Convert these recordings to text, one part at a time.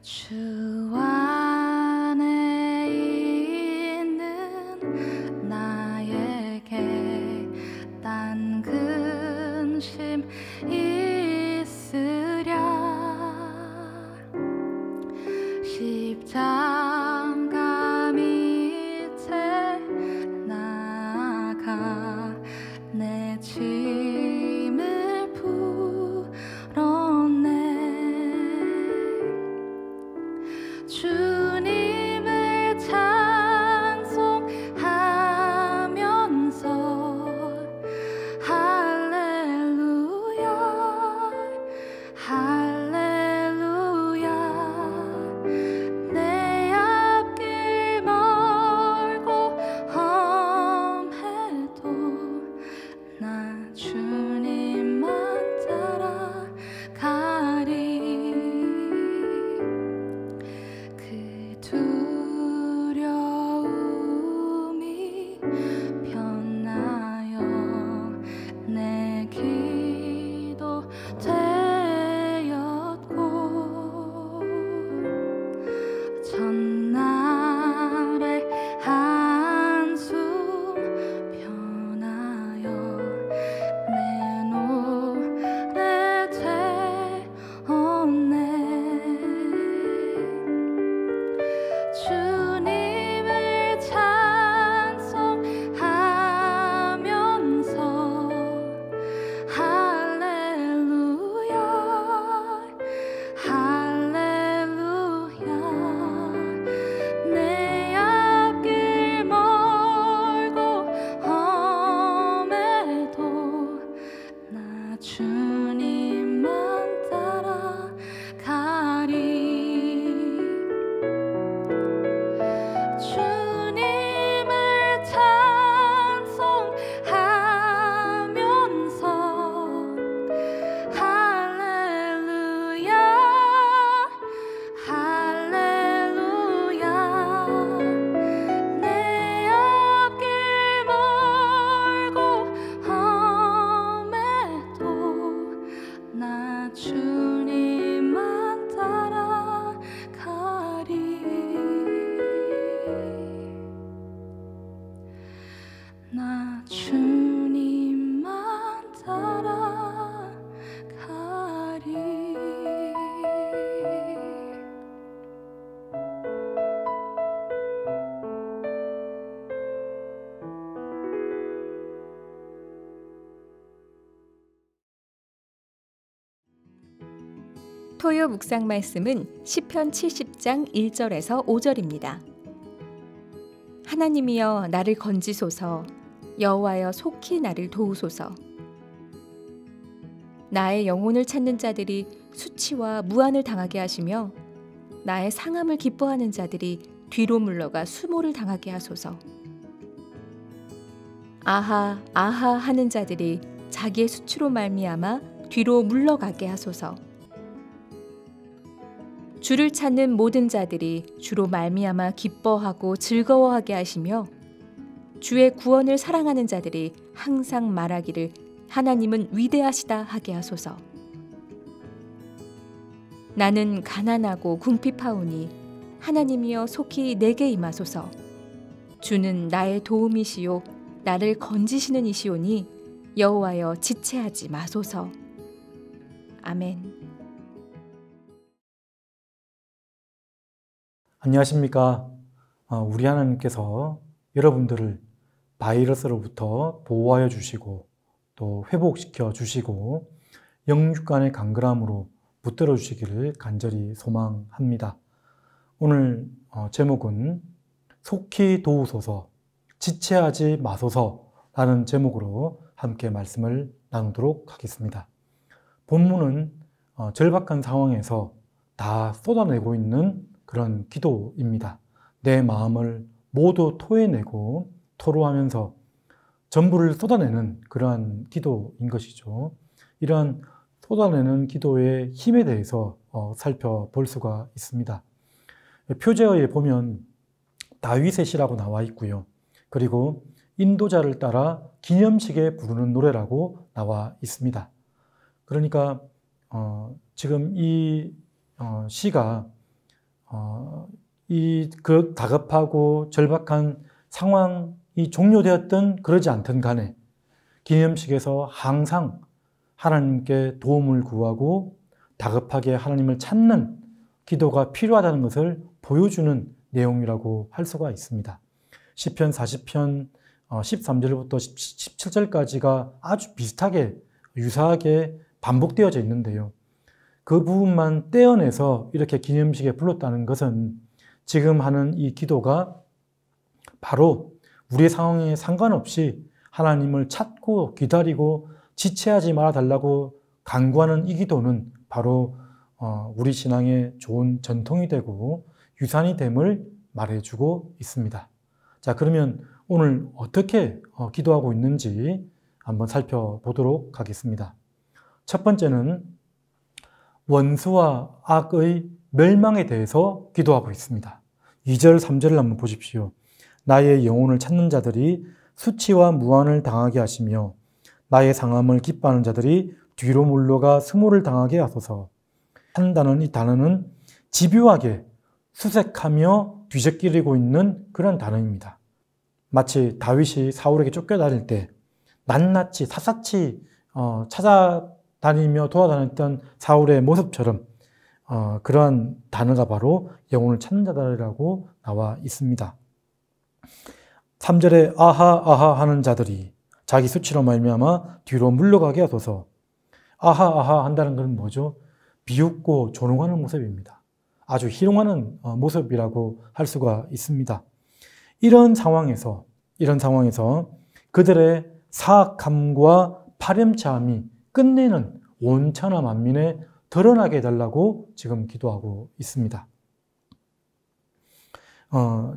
주 안에 있는 나에게 딴 근심 있으랴. 십자가 밑에 나아가 내 짐을 풀었네. 주님을 찬송하면서 할렐루야 할렐루야. 내 앞길 멀고 험해도 나 주님만 따라가리. 그 두려움이 변하여 내 기도 되었고, 전날의 한숨 변하여 내 노래 되었네. 주님을 찬송하면서 할렐루야 할렐루야. 내 앞길 멀고 험해도 나 주님만 따라가리. 주님을 찬송하면서 할렐루야 할렐루야. 내 앞길 멀고 험해도 나 주님만 따라가리. 나 주님만 따라가리. 토요 묵상 말씀은 시편 70장 1절에서 5절입니다. 하나님이여 나를 건지소서, 여호와여 속히 나를 도우소서. 나의 영혼을 찾는 자들이 수치와 무한을 당하게 하시며 나의 상함을 기뻐하는 자들이 뒤로 물러가 수모를 당하게 하소서. 아하 아하 하는 자들이 자기의 수치로 말미암아 뒤로 물러가게 하소서. 주를 찾는 모든 자들이 주로 말미암아 기뻐하고 즐거워하게 하시며 주의 구원을 사랑하는 자들이 항상 말하기를 하나님은 위대하시다 하게 하소서. 나는 가난하고 궁핍하오니 하나님이여 속히 내게 임하소서. 주는 나의 도움이시요 나를 건지시는 이시오니 여호와여 지체하지 마소서. 아멘. 안녕하십니까. 우리 하나님께서 여러분들을 바이러스로부터 보호하여 주시고 또 회복시켜 주시고 영육간의 강건함으로 붙들어 주시기를 간절히 소망합니다. 오늘 제목은 속히 도우소서, 지체하지 마소서라는 제목으로 함께 말씀을 나누도록 하겠습니다. 본문은 절박한 상황에서 다 쏟아내고 있는 그런 기도입니다. 내 마음을 모두 토해내고 토로하면서 전부를 쏟아내는 그러한 기도인 것이죠. 이러한 쏟아내는 기도의 힘에 대해서 살펴볼 수가 있습니다. 표제어에 보면 다윗의 시라고 나와 있고요. 그리고 인도자를 따라 기념식에 부르는 노래라고 나와 있습니다. 그러니까 지금 이 시가 그 다급하고 절박한 상황이 종료되었든 그러지 않든 간에 기념식에서 항상 하나님께 도움을 구하고 다급하게 하나님을 찾는 기도가 필요하다는 것을 보여주는 내용이라고 할 수가 있습니다. 시편 40편 13절부터 17절까지가 아주 비슷하게 유사하게 반복되어져 있는데요. 그 부분만 떼어내서 이렇게 기념식에 불렀다는 것은 지금 하는 이 기도가 바로 우리의 상황에 상관없이 하나님을 찾고 기다리고 지체하지 말아달라고 간구하는 이 기도는 바로 우리 신앙의 좋은 전통이 되고 유산이 됨을 말해주고 있습니다. 자, 그러면 오늘 어떻게 기도하고 있는지 한번 살펴보도록 하겠습니다. 첫 번째는 원수와 악의 멸망에 대해서 기도하고 있습니다. 2절, 3절을 한번 보십시오. 나의 영혼을 찾는 자들이 수치와 무한을 당하게 하시며 나의 상함을 기뻐하는 자들이 뒤로 물러가 수모를 당하게 하소서. 한다는 이 단어는 집요하게 수색하며 뒤적거리고 있는 그런 단어입니다. 마치 다윗이 사울에게 쫓겨다닐 때 낱낱이 샅샅이 찾아다니며 돌아다녔던 사울의 모습처럼 그러한 단어가 바로 영혼을 찾는 자들이라고 나와 있습니다. 3절에 아하 아하 하는 자들이 자기 수치로 말미암아 뒤로 물러가게 하소서. 아하 아하 한다는 것은 뭐죠? 비웃고 조롱하는 모습입니다. 아주 희롱하는 모습이라고 할 수가 있습니다. 이런 상황에서 그들의 사악함과 파렴치함이 끝내는 온 천하 만민에 드러나게 해달라고 지금 기도하고 있습니다.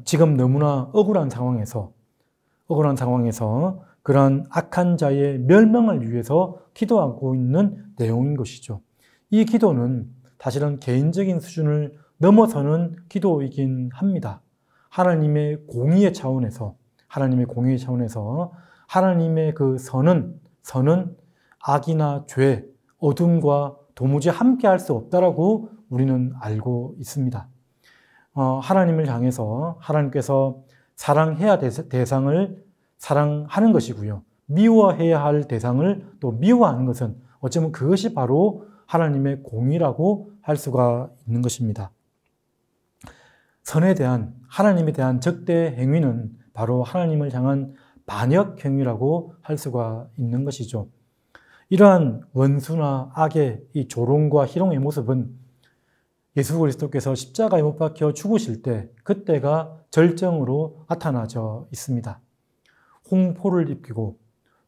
지금 너무나 억울한 상황에서 그러한 악한 자의 멸망을 위해서 기도하고 있는 내용인 것이죠. 이 기도는 사실은 개인적인 수준을 넘어서는 기도이긴 합니다. 하나님의 공의의 차원에서 하나님의 그 선은 악이나 죄, 어둠과 도무지 함께할 수 없다라고 우리는 알고 있습니다. 하나님을 향해서 하나님께서 사랑해야 될 대상을 사랑하는 것이고요. 미워해야 할 대상을 또 미워하는 것은 어쩌면 그것이 바로 하나님의 공의라고 할 수가 있는 것입니다. 하나님에 대한 적대 행위는 바로 하나님을 향한 반역 행위라고 할 수가 있는 것이죠. 이러한 원수나 악의 이 조롱과 희롱의 모습은 예수 그리스도께서 십자가에 못 박혀 죽으실 때 그때가 절정으로 나타나져 있습니다. 홍포를 입히고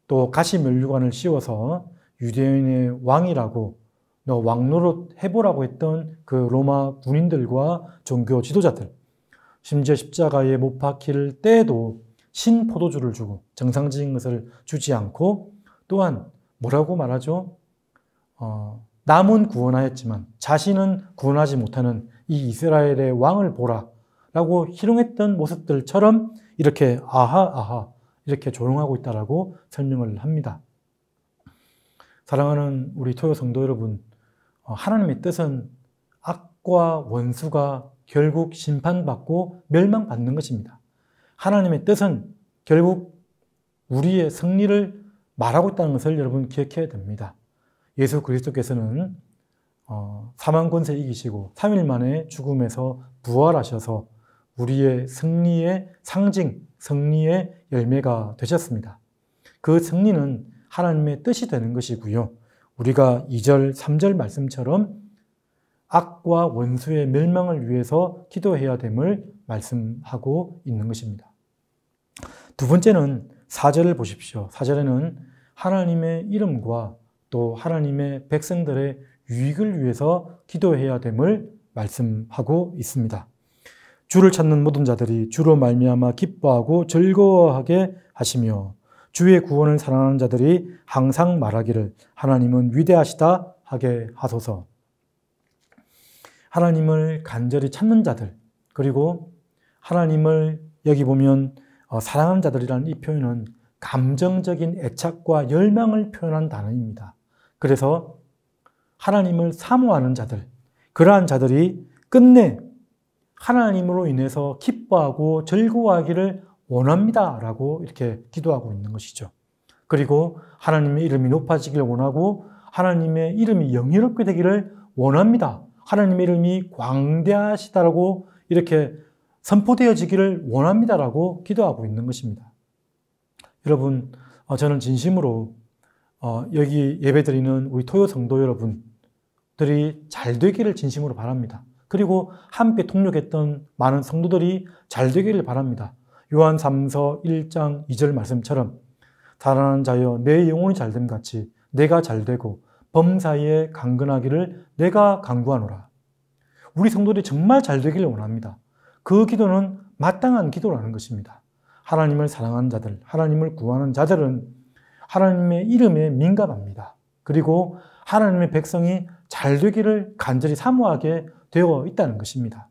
또 가시면류관을 씌워서 유대인의 왕이라고 왕노릇 해보라고 했던 그 로마 군인들과 종교 지도자들, 심지어 십자가에 못 박힐 때에도 신포도주를 주고 정상적인 것을 주지 않고 또한 뭐라고 말하죠? 남은 구원하였지만 자신은 구원하지 못하는 이 이스라엘의 왕을 보라 라고 희롱했던 모습들처럼 이렇게 아하 이렇게 조롱하고 있다라고 설명을 합니다. 사랑하는 우리 토요 성도 여러분, 하나님의 뜻은 악과 원수가 결국 심판받고 멸망받는 것입니다. 하나님의 뜻은 결국 우리의 승리를 말하고 있다는 것을 여러분 기억해야 됩니다. 예수 그리스도께서는 사망 권세 이기시고 3일 만에 죽음에서 부활하셔서 우리의 승리의 상징, 승리의 열매가 되셨습니다. 그 승리는 하나님의 뜻이 되는 것이고요. 우리가 2절, 3절 말씀처럼 악과 원수의 멸망을 위해서 기도해야 됨을 말씀하고 있는 것입니다. 두 번째는 4절을 보십시오. 4절에는 하나님의 이름과 또 하나님의 백성들의 유익을 위해서 기도해야 됨을 말씀하고 있습니다. 주를 찾는 모든 자들이 주로 말미암아 기뻐하고 즐거워하게 하시며 주의 구원을 사랑하는 자들이 항상 말하기를 하나님은 위대하시다 하게 하소서. 하나님을 간절히 찾는 자들, 그리고 하나님을 여기 보면 사랑하는 자들이라는 이 표현은 감정적인 애착과 열망을 표현한 단어입니다. 그래서 하나님을 사모하는 자들, 그러한 자들이 끝내 하나님으로 인해서 기뻐하고 즐거워하기를 원합니다 라고 이렇게 기도하고 있는 것이죠. 그리고 하나님의 이름이 높아지기를 원하고 하나님의 이름이 영예롭게 되기를 원합니다. 하나님의 이름이 광대하시다라고 이렇게 선포되어지기를 원합니다라고 기도하고 있는 것입니다. 여러분, 저는 진심으로 여기 예배드리는 우리 토요 성도 여러분들이 잘 되기를 진심으로 바랍니다. 그리고 함께 동역했던 많은 성도들이 잘 되기를 바랍니다. 요한 3서 1장 2절 말씀처럼 살아나는 자여 내 영혼이 잘됨 같이 내가 잘되고 범사에 강건하기를 내가 간구하노라. 우리 성도들이 정말 잘되기를 원합니다. 그 기도는 마땅한 기도라는 것입니다. 하나님을 사랑하는 자들, 하나님을 구하는 자들은 하나님의 이름에 민감합니다. 그리고 하나님의 백성이 잘되기를 간절히 사모하게 되어 있다는 것입니다.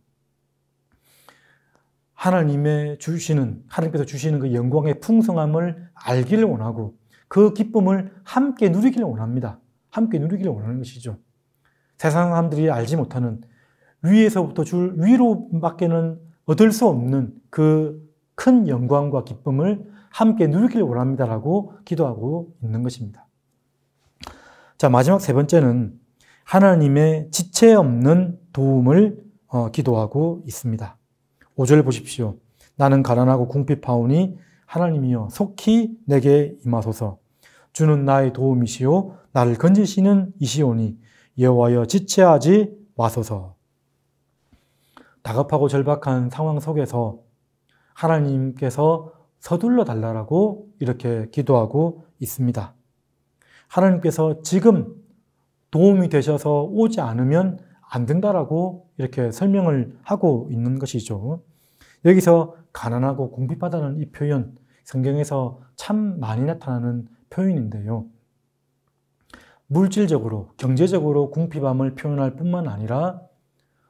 하나님께서 주시는 그 영광의 풍성함을 알기를 원하고 그 기쁨을 함께 누리기를 원합니다. 함께 누리기를 원하는 것이죠. 세상 사람들이 알지 못하는 위에서부터 줄 위로밖에는 얻을 수 없는 그 큰 영광과 기쁨을 함께 누리기를 원합니다라고 기도하고 있는 것입니다. 자, 마지막 세 번째는 하나님의 지체 없는 도움을 기도하고 있습니다. 5절 보십시오. 나는 가난하고 궁핍하오니 하나님이여 속히 내게 임하소서. 주는 나의 도움이시오 나를 건지시는 이시오니 여호와여 지체하지 마소서. 다급하고 절박한 상황 속에서 하나님께서 서둘러 달라고 이렇게 기도하고 있습니다. 하나님께서 지금 도움이 되셔서 오지 않으면 안 된다라고 이렇게 설명을 하고 있는 것이죠. 여기서 가난하고 궁핍하다는 이 표현, 성경에서 참 많이 나타나는 표현인데요. 물질적으로, 경제적으로 궁핍함을 표현할 뿐만 아니라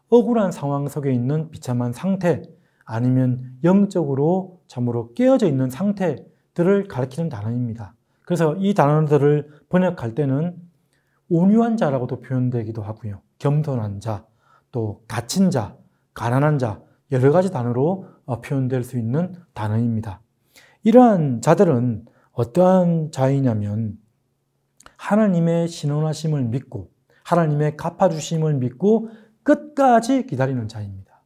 억울한 상황 속에 있는 비참한 상태, 아니면 영적으로 참으로 깨어져 있는 상태들을 가리키는 단어입니다. 그래서 이 단어들을 번역할 때는 온유한 자라고도 표현되기도 하고요. 겸손한 자, 또 갇힌 자, 가난한 자, 여러 가지 단어로 표현될 수 있는 단어입니다. 이러한 자들은 어떠한 자이냐면 하나님의 신원하심을 믿고 하나님의 갚아주심을 믿고 끝까지 기다리는 자입니다.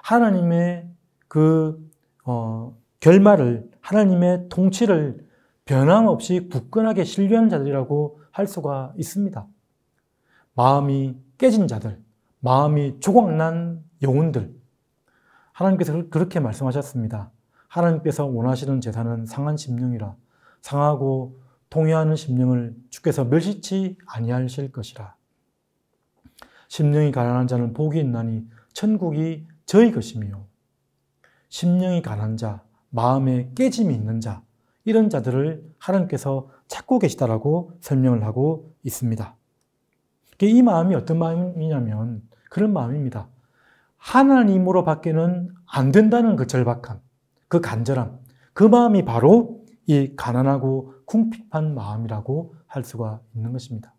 하나님의 결말을, 하나님의 통치를 변함없이 굳건하게 신뢰하는 자들이라고 할 수가 있습니다. 마음이 깨진 자들, 마음이 조각난 영혼들, 하나님께서 그렇게 말씀하셨습니다. 하나님께서 원하시는 제사는 상한 심령이라 상하고 통회하는 심령을 주께서 멸시치 아니하실 것이라. 심령이 가난한 자는 복이 있나니 천국이 저희 것이며, 심령이 가난한 자, 마음에 깨짐이 있는 자, 이런 자들을 하나님께서 찾고 계시다라고 설명을 하고 있습니다. 이 마음이 어떤 마음이냐면 그런 마음입니다. 하나님으로 밖에는 안 된다는 그 절박함, 그 간절함, 그 마음이 바로 이 가난하고 궁핍한 마음이라고 할 수가 있는 것입니다.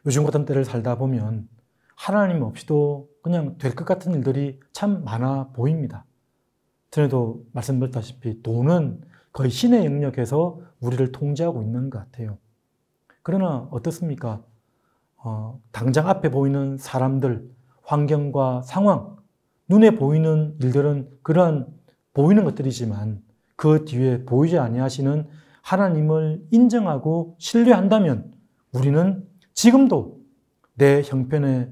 요즘 같은 때를 살다 보면 하나님 없이도 그냥 될 것 같은 일들이 참 많아 보입니다. 전에도 말씀드렸다시피 돈은 거의 신의 영역에서 우리를 통제하고 있는 것 같아요. 그러나 어떻습니까? 당장 앞에 보이는 사람들, 환경과 상황, 눈에 보이는 일들은 그러한 보이는 것들이지만 그 뒤에 보이지 아니하시는 하나님을 인정하고 신뢰한다면 우리는 지금도 내 형편의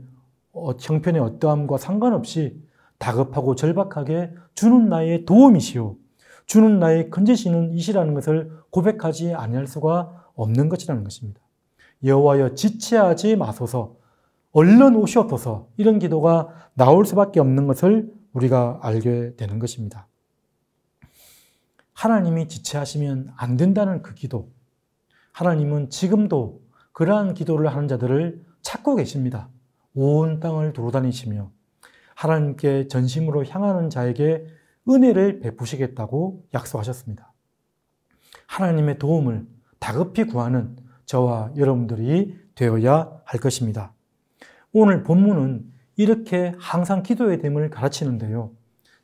어떠함과 상관없이 다급하고 절박하게 주는 나의 도움이시오, 주는 나의 건지시는 이시라는 것을 고백하지 아니할 수가 없는 것이라는 것입니다. 여호와여 지체하지 마소서, 얼른 오시옵소서, 이런 기도가 나올 수밖에 없는 것을 우리가 알게 되는 것입니다. 하나님이 지체하시면 안 된다는 그 기도, 하나님은 지금도 그러한 기도를 하는 자들을 찾고 계십니다. 온 땅을 돌아다니시며 하나님께 전심으로 향하는 자에게 은혜를 베푸시겠다고 약속하셨습니다. 하나님의 도움을 다급히 구하는 저와 여러분들이 되어야 할 것입니다. 오늘 본문은 이렇게 항상 기도의 됨을 가르치는데요.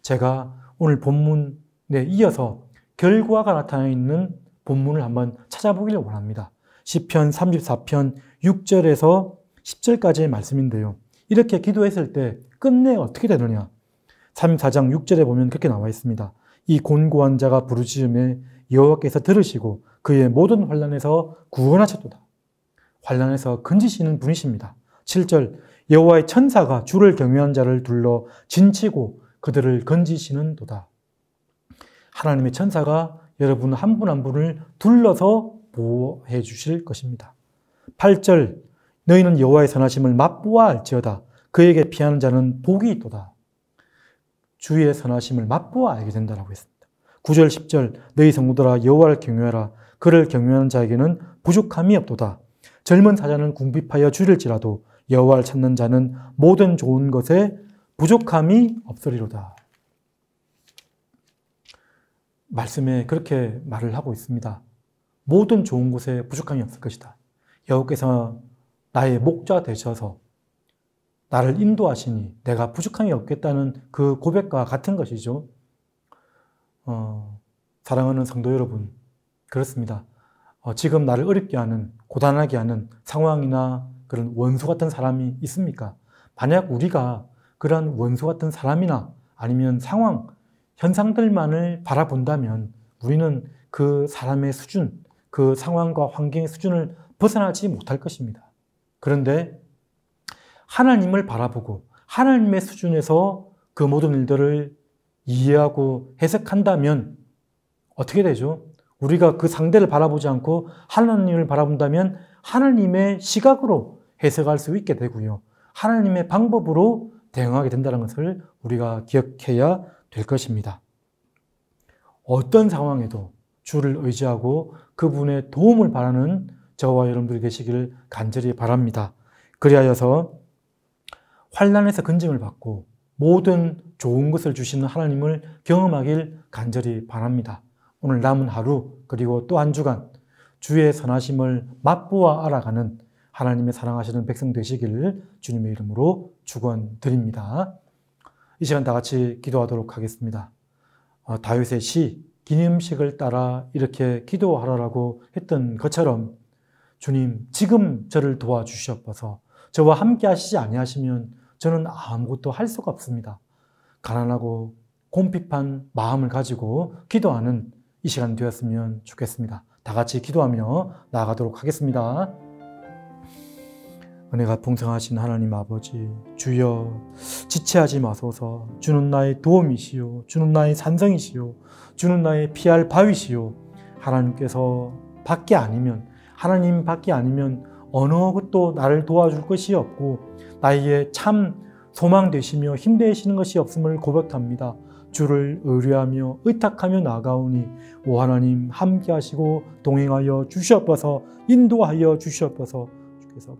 제가 오늘 본문에 이어서 결과가 나타나 있는 본문을 한번 찾아보기를 원합니다. 시편 34편 6절에서 10절까지의 말씀인데요. 이렇게 기도했을 때 끝내 어떻게 되느냐? 34장 6절에 보면 그렇게 나와 있습니다. 이 곤고한 자가 부르짖음에 여호와께서 들으시고 그의 모든 환난에서 구원하셨도다. 환난에서 건지시는 분이십니다. 7절 여호와의 천사가 주를 경외한 자를 둘러 진치고 그들을 건지시는 도다. 하나님의 천사가 여러분 한 분 한 분을 둘러서 보호해 주실 것입니다. 8절 너희는 여호와의 선하심을 맛보아 알지어다. 그에게 피하는 자는 복이 있도다. 주의 선하심을 맛보아 알게 된다라고 했습니다. 9절 10절 너희 성도들아 여호와를 경외하라. 그를 경외하는 자에게는 부족함이 없도다. 젊은 사자는 궁핍하여 줄일지라도 여호와를 찾는 자는 모든 좋은 것에 부족함이 없으리로다. 말씀에 그렇게 말을 하고 있습니다. 모든 좋은 곳에 부족함이 없을 것이다. 여호와께서 나의 목자 되셔서 나를 인도하시니 내가 부족함이 없겠다는 그 고백과 같은 것이죠. 사랑하는 성도 여러분, 그렇습니다. 지금 나를 어렵게 하는, 고단하게 하는 상황이나 그런 원수 같은 사람이 있습니까? 만약 우리가 그런 원수 같은 사람이나 아니면 상황, 현상들만을 바라본다면 우리는 그 사람의 수준, 그 상황과 환경의 수준을 벗어나지 못할 것입니다. 그런데 하나님을 바라보고 하나님의 수준에서 그 모든 일들을 이해하고 해석한다면 어떻게 되죠? 우리가 그 상대를 바라보지 않고 하나님을 바라본다면 하나님의 시각으로 해석할 수 있게 되고요. 하나님의 방법으로 대응하게 된다는 것을 우리가 기억해야 될 것입니다. 어떤 상황에도 주를 의지하고 그분의 도움을 바라는 저와 여러분들이 되시기를 간절히 바랍니다. 그리하여서 환난에서 건짐을 받고 모든 좋은 것을 주시는 하나님을 경험하길 간절히 바랍니다. 오늘 남은 하루 그리고 또 한 주간 주의 선하심을 맛보아 알아가는 하나님의 사랑하시는 백성 되시기를 주님의 이름으로 축원드립니다. 이 시간 다 같이 기도하도록 하겠습니다. 다윗의 시 기념식을 따라 이렇게 기도하라고 했던 것처럼 주님 지금 저를 도와주시옵소서. 저와 함께 하시지 아니하시면 저는 아무것도 할 수가 없습니다. 가난하고 곰핍한 마음을 가지고 기도하는 이 시간 되었으면 좋겠습니다. 다 같이 기도하며 나아가도록 하겠습니다. 은혜가 풍성하신 하나님 아버지, 주여 지체하지 마소서. 주는 나의 도움이시오. 주는 나의 산성이시오. 주는 나의 피할 바위시오. 하나님께서 밖에 아니면, 하나님 밖에 아니면 어느 것도 나를 도와줄 것이 없고 나에게 참 소망 되시며 힘 되시는 것이 없음을 고백합니다. 주를 의뢰하며 의탁하며 나아가오니 오 하나님 함께 하시고 동행하여 주시옵소서. 인도하여 주시옵소서. 주께서